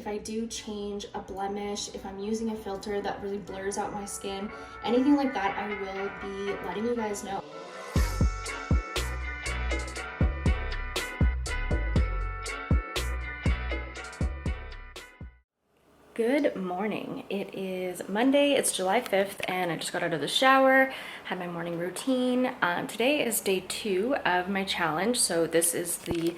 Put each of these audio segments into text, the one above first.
if I do change a blemish, if I'm using a filter that really blurs out my skin, anything like that, I will be letting you guys know. Good morning. It is Monday, it's July 5th, and I just got out of the shower, had my morning routine. Today is day 2 of my challenge, so this is the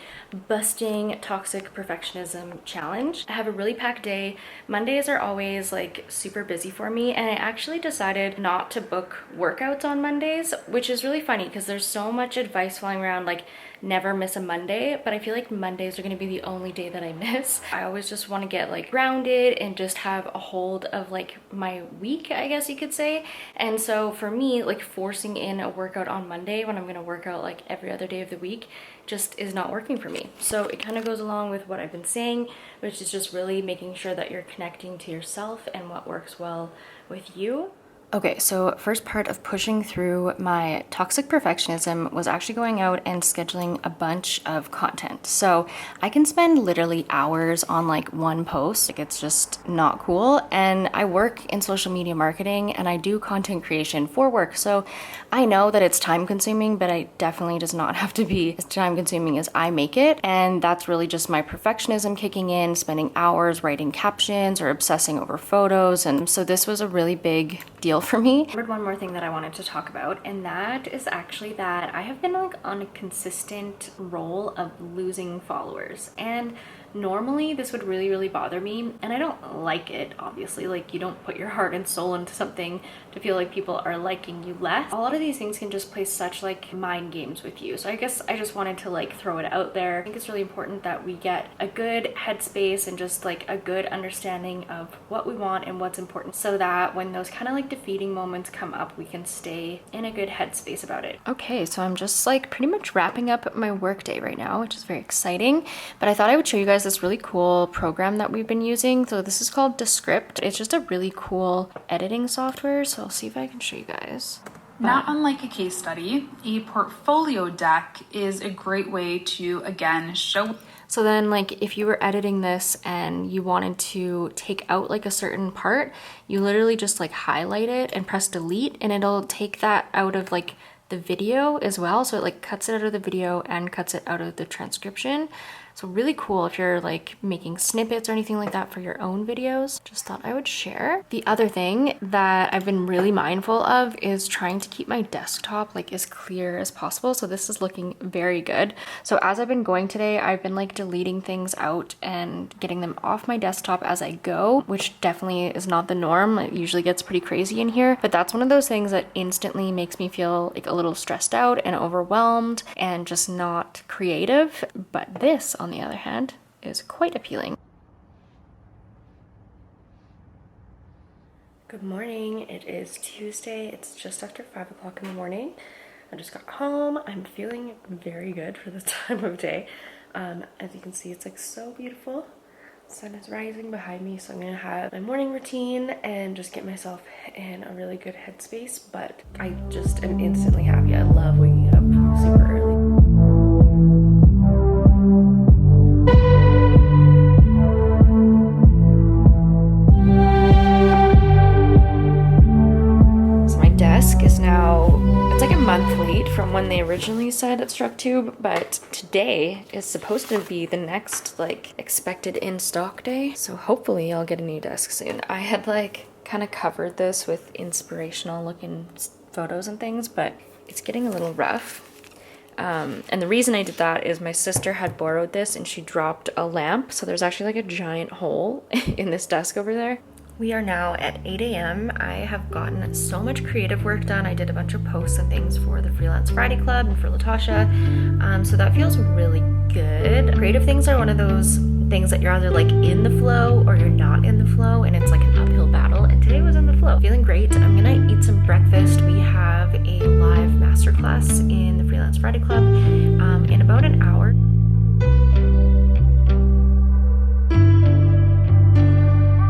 Busting Toxic Perfectionism Challenge. I have a really packed day. Mondays are always like super busy for me, and I actually decided not to book workouts on Mondays, which is really funny because there's so much advice flying around like never miss a Monday, but I feel like Mondays are going to be the only day that I miss. I always just want to get like grounded and just have a hold of like my week, I guess you could say. And so for me, like forcing in a workout on Monday when I'm going to work out like every other day of the week just is not working for me. So it kind of goes along with what I've been saying, which is just really making sure that you're connecting to yourself and what works well with you. Okay, so first part of pushing through my toxic perfectionism was actually going out and scheduling a bunch of content. So I can spend literally hours on like one post. Like it's just not cool. And I work in social media marketing and I do content creation for work. So I know that it's time consuming, but it definitely does not have to be as time consuming as I make it. And that's really just my perfectionism kicking in, spending hours writing captions or obsessing over photos. And so this was a really big deal for me. One more thing that I wanted to talk about, and that is actually that I have been like on a consistent roll of losing followers, and normally this would really bother me, and I don't like it. Obviously, like you don't put your heart and soul into something to feel like people are liking you less. A lot of these things can just play such like mind games with you. So I guess I just wanted to like throw it out there. I think it's really important that we get a good headspace and just like a good understanding of what we want and what's important, so that when those kind of like defeating moments come up, we can stay in a good headspace about it. Okay, so I'm just like pretty much wrapping up my work day right now, which is very exciting, but I thought I would show you guys this really cool program that we've been using. So this is called Descript. It's just a really cool editing software, so I'll see if I can show you guys. Not unlike a case study, a portfolio deck is a great way to, again, show. So then like if you were editing this and you wanted to take out like a certain part, you literally just like highlight it and press delete, and it'll take that out of like the video as well. So it like cuts it out of the video and cuts it out of the transcription. So really cool if you're like making snippets or anything like that for your own videos. Just thought I would share. The other thing that I've been really mindful of is trying to keep my desktop like as clear as possible. So this is looking very good. So as I've been going today, I've been like deleting things out and getting them off my desktop as I go, which definitely is not the norm. It usually gets pretty crazy in here, but that's one of those things that instantly makes me feel like a little stressed out and overwhelmed and just not creative. But this, on the other hand, is quite appealing. Good morning. It is Tuesday. It's just after 5 o'clock in the morning. I just got home. I'm feeling very good for this time of day. As you can see, it's like so beautiful. The sun is rising behind me, so I'm gonna have my morning routine and just get myself in a really good headspace. But I just am instantly happy. I love waking up super early. It's like a month late from when they originally said it struck tube, but today is supposed to be the next like expected in stock day. So hopefully I'll get a new desk soon. I had like kind of covered this with inspirational looking photos and things, but it's getting a little rough. And the reason I did that is my sister had borrowed this and she dropped a lamp. So there's actually like a giant hole in this desk over there. We are now at 8 a.m. I have gotten so much creative work done. I did a bunch of posts and things for the Freelance Friday Club and for Latasha. So that feels really good. Creative things are one of those things that you're either like in the flow or you're not in the flow, and it's like an uphill battle. And today was in the flow. Feeling great. I'm gonna eat some breakfast. We have a live masterclass in the Freelance Friday Club in about an hour.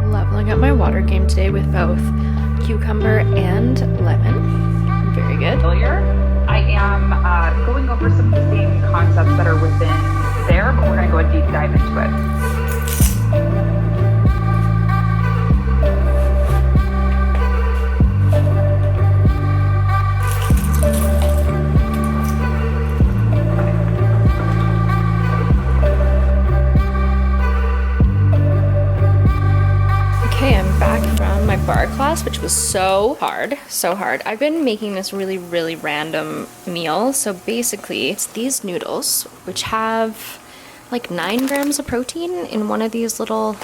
Leveling up my water game today with both cucumber and lemon. Very good. I am going over some of the same concepts that are within there, but we're going to go a deep dive into it. barre class, which was so hard, so hard. I've been making this really random meal. So basically it's these noodles, which have like 9 grams of protein in one of these little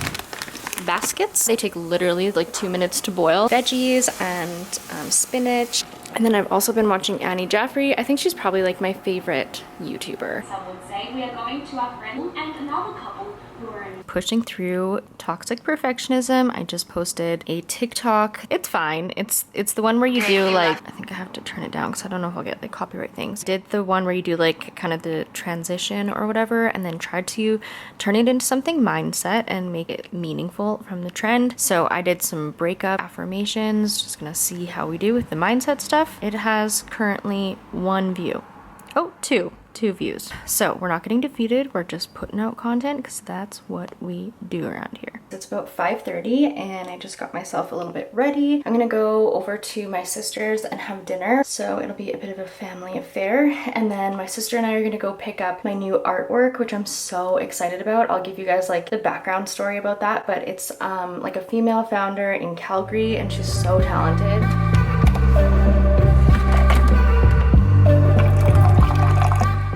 baskets. They take literally like 2 minutes to boil. Veggies and spinach. And then I've also been watching Annie Jaffrey. I think she's probably like my favorite YouTuber. Some would say we are going to our friend and another couple who are pushing through toxic perfectionism. I just posted a TikTok. It's fine. It's the one where you do like, I think I have to turn it down because I don't know if I'll get like copyright things. Did the one where you do like kind of the transition or whatever, and then tried to turn it into something mindset and make it meaningful from the trend. So I did some breakup affirmations, just gonna see how we do with the mindset stuff. It has currently 1 view. Oh, two views. So we're not getting defeated. We're just putting out content because that's what we do around here. It's about 5:30 and I just got myself a little bit ready. I'm gonna go over to my sister's and have dinner. So it'll be a bit of a family affair. And then my sister and I are gonna go pick up my new artwork, which I'm so excited about. I'll give you guys like the background story about that, but it's like a female founder in Calgary and she's so talented.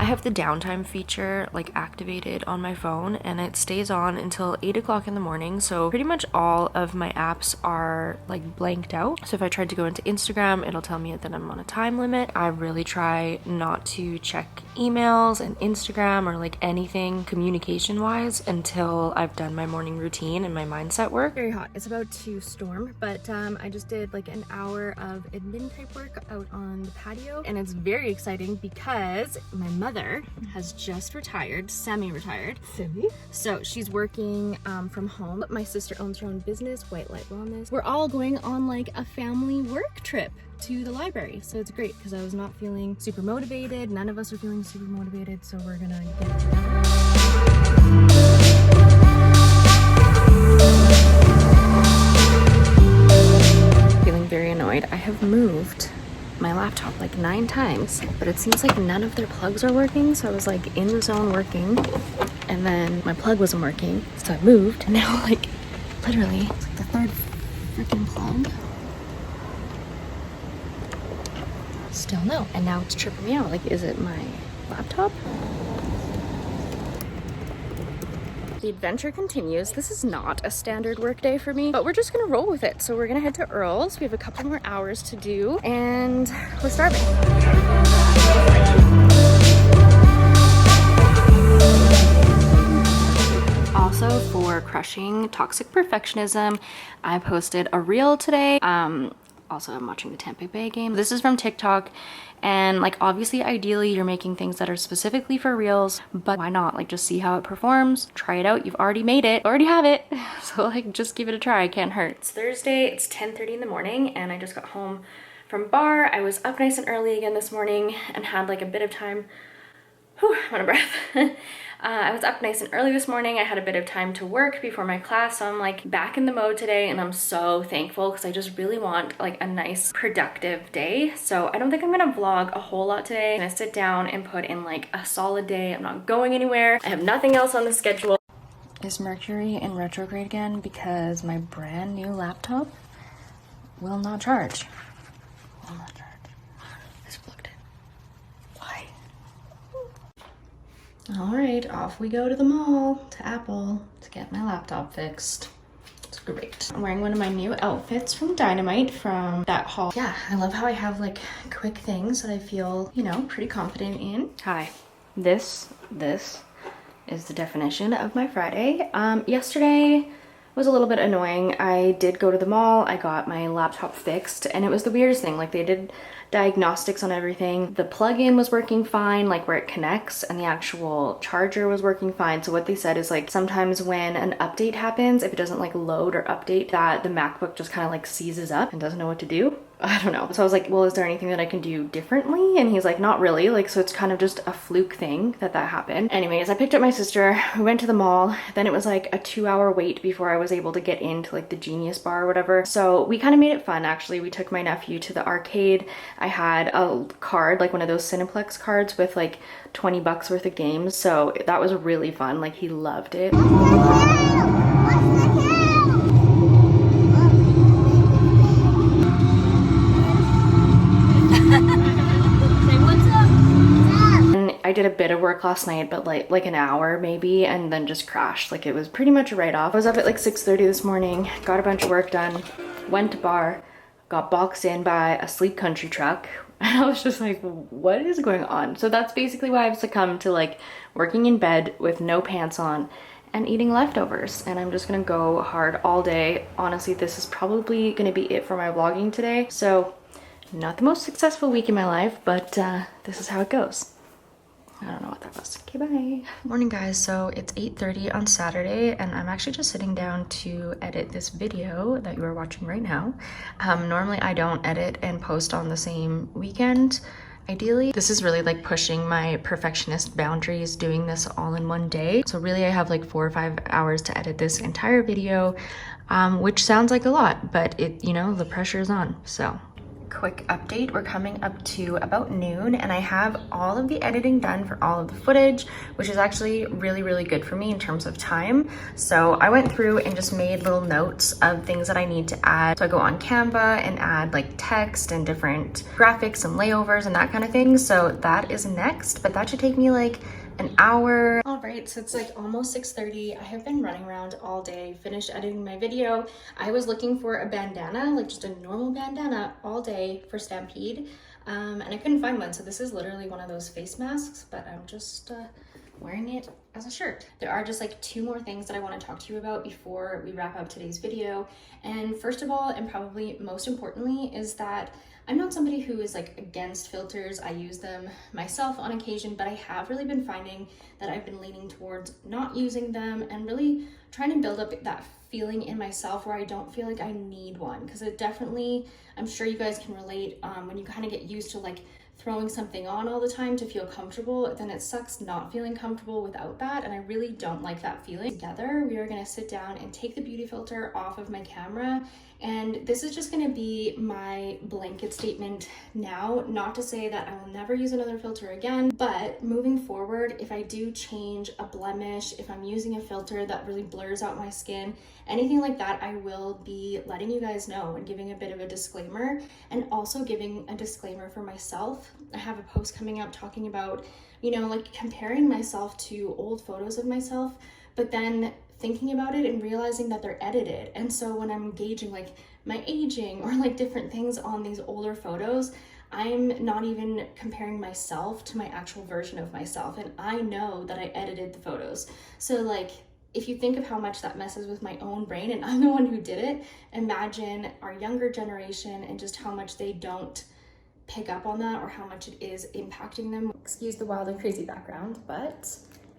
I have the downtime feature like activated on my phone and it stays on until 8 o'clock in the morning. So pretty much all of my apps are like blanked out. So if I tried to go into Instagram, it'll tell me that I'm on a time limit. I really try not to check emails and Instagram or like anything communication wise until I've done my morning routine and my mindset work. Very hot. It's about to storm, but I just did like an hour of admin type work out on the patio and it's very exciting because my mother has just retired, semi-retired. So she's working from home. My sister owns her own business, White Light Wellness. We're all going on like a family work trip to the library. So it's great because I was not feeling super motivated. None of us are feeling super motivated. So we're gonna get it together. Feeling very annoyed. I have moved my laptop like 9 times, but it seems like none of their plugs are working. So I was like in the zone working and then my plug wasn't working. So I moved and now like literally it's like the 3rd freaking plug. Still no. And now it's tripping me out. Like, is it my laptop? The adventure continues. This is not a standard work day for me, but we're just gonna roll with it. So we're gonna head to Earl's. We have a couple more hours to do and we're starving. Also for crushing toxic perfectionism, I posted a reel today. Also, I'm watching the Tampa Bay game. This is from TikTok. And like, obviously, ideally, you're making things that are specifically for reels, but why not? Like, just see how it performs. Try it out. You've already made it. Already have it. So like, just give it a try. It can't hurt. It's Thursday. It's 10:30 in the morning and I just got home from bar. I was up nice and early again this morning and had like a bit of time. Whew, I'm out of breath. I was up nice and early this morning. I had a bit of time to work before my class, so I'm like back in the mode today and I'm so thankful because I just really want like a nice productive day. So I don't think I'm gonna vlog a whole lot today. I'm gonna sit down and put in like a solid day. I'm not going anywhere. I have nothing else on the schedule. Is Mercury in retrograde again because my brand new laptop will not charge? Will not charge. It's plugged in. Why? All right, off we go to the mall, to Apple, to get my laptop fixed. It's great. I'm wearing one of my new outfits from Dynamite from that haul. Yeah, I love how I have like quick things that I feel, you know, pretty confident in. Hi, this is the definition of my Friday. Yesterday was a little bit annoying. I did go to the mall, I got my laptop fixed, and it was the weirdest thing. Like, they did diagnostics on everything. The plug-in was working fine, like where it connects, and the actual charger was working fine. So what they said is like sometimes when an update happens, if it doesn't like load or update, that the MacBook just kind of like seizes up and doesn't know what to do. I don't know. So I was like, well, is there anything that I can do differently? And he's like, not really. Like, so it's kind of just a fluke thing that happened. Anyways, I picked up my sister, we went to the mall, then it was like a 2-hour wait before I was able to get into like the Genius Bar or whatever. So we kind of made it fun, actually. We took my nephew to the arcade. I had a card, like one of those Cineplex cards with like 20 bucks worth of games. So that was really fun. Like, he loved it. did a bit of work last night, but like an hour maybe, and then just crashed. Like it was pretty much a write-off. I was up at like 6:30 this morning, got a bunch of work done, went to bar, got boxed in by a sleek country truck. And I was just like, what is going on? So that's basically why I've succumbed to like working in bed with no pants on and eating leftovers. And I'm just gonna go hard all day. Honestly, this is probably gonna be it for my vlogging today. So not the most successful week in my life, but this is how it goes. I don't know what that was. Okay, bye. Morning guys, so it's 8:30 on Saturday and I'm actually just sitting down to edit this video that you are watching right now. Normally I don't edit and post on the same weekend. Ideally, this is really like pushing my perfectionist boundaries, doing this all in one day. So really I have like 4 or 5 hours to edit this entire video, which sounds like a lot, but it, you know, the pressure is on, so. Quick update, we're coming up to about noon and I have all of the editing done for all of the footage, which is actually really good for me in terms of time. So I went through and just made little notes of things that I need to add. So I go on Canva and add like text and different graphics and layovers and that kind of thing. So that is next, but that should take me like an hour. All right, so it's like almost 6:30. I have been running around all day, finished editing my video. I was looking for a bandana, like just a normal bandana all day for Stampede, and I couldn't find one. So this is literally one of those face masks, but I'm just wearing it as a shirt. There are just like 2 more things that I want to talk to you about before we wrap up today's video. And first of all, and probably most importantly, is that I'm not somebody who is like against filters. I use them myself on occasion, but I have really been finding that I've been leaning towards not using them and really trying to build up that feeling in myself where I don't feel like I need one. Because it definitely, I'm sure you guys can relate, when you kind of get used to like throwing something on all the time to feel comfortable, then it sucks not feeling comfortable without that, and I really don't like that feeling. Together, we are gonna sit down and take the beauty filter off of my camera, and this is just gonna be my blanket statement now, not to say that I will never use another filter again, but moving forward, if I do change a blemish, if I'm using a filter that really blurs out my skin, anything like that, I will be letting you guys know and giving a bit of a disclaimer, and also giving a disclaimer for myself. I have a post coming out talking about, you know, like comparing myself to old photos of myself, but then thinking about it and realizing that they're edited. And so when I'm gauging like my aging or like different things on these older photos, I'm not even comparing myself to my actual version of myself. And I know that I edited the photos. So like, if you think of how much that messes with my own brain, and I'm the one who did it, imagine our younger generation and just how much they don't pick up on that or how much it is impacting them. Excuse the wild and crazy background, but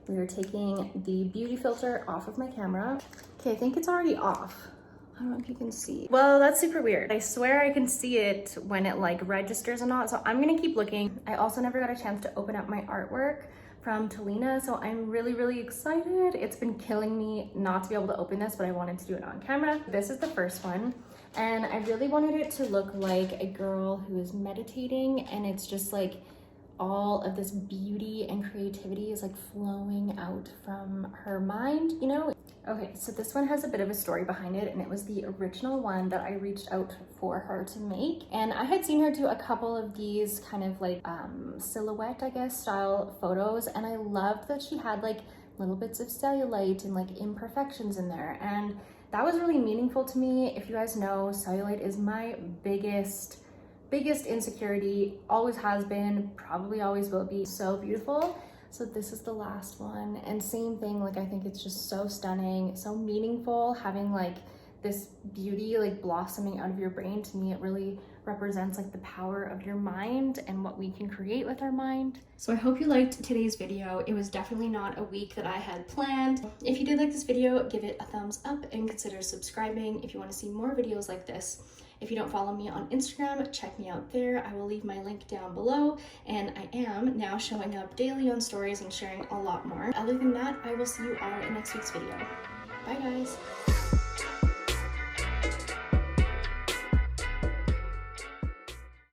we are taking the beauty filter off of my camera. Okay, I think it's already off. I don't know if you can see. Well, that's super weird. I swear I can see it when it like registers or not, so I'm gonna keep looking. I also never got a chance to open up my artwork from Talina, so I'm really excited. It's been killing me not to be able to open this, but I wanted to do it on camera. This is the first one, and I really wanted it to look like a girl who is meditating, and it's just like all of this beauty and creativity is like flowing out from her mind, you know? Okay, so this one has a bit of a story behind it, and it was the original one that I reached out for her to make. And I had seen her do a couple of these kind of like silhouette, I guess, style photos, and I loved that she had like little bits of cellulite and like imperfections in there, and that was really meaningful to me. If you guys know, cellulite is my biggest insecurity, always has been, probably always will be. So beautiful. So this is the last one, and same thing, like I think it's just so stunning, so meaningful, having like this beauty like blossoming out of your brain. To me, it really represents like the power of your mind and what we can create with our mind. So I hope you liked today's video. It was definitely not a week that I had planned. If you did like this video, give it a thumbs up and consider subscribing if you want to see more videos like this. If you don't follow me on Instagram, check me out there. I will leave my link down below, and I am now showing up daily on stories and sharing a lot more. Other than that, I will see you all in next week's video. Bye guys.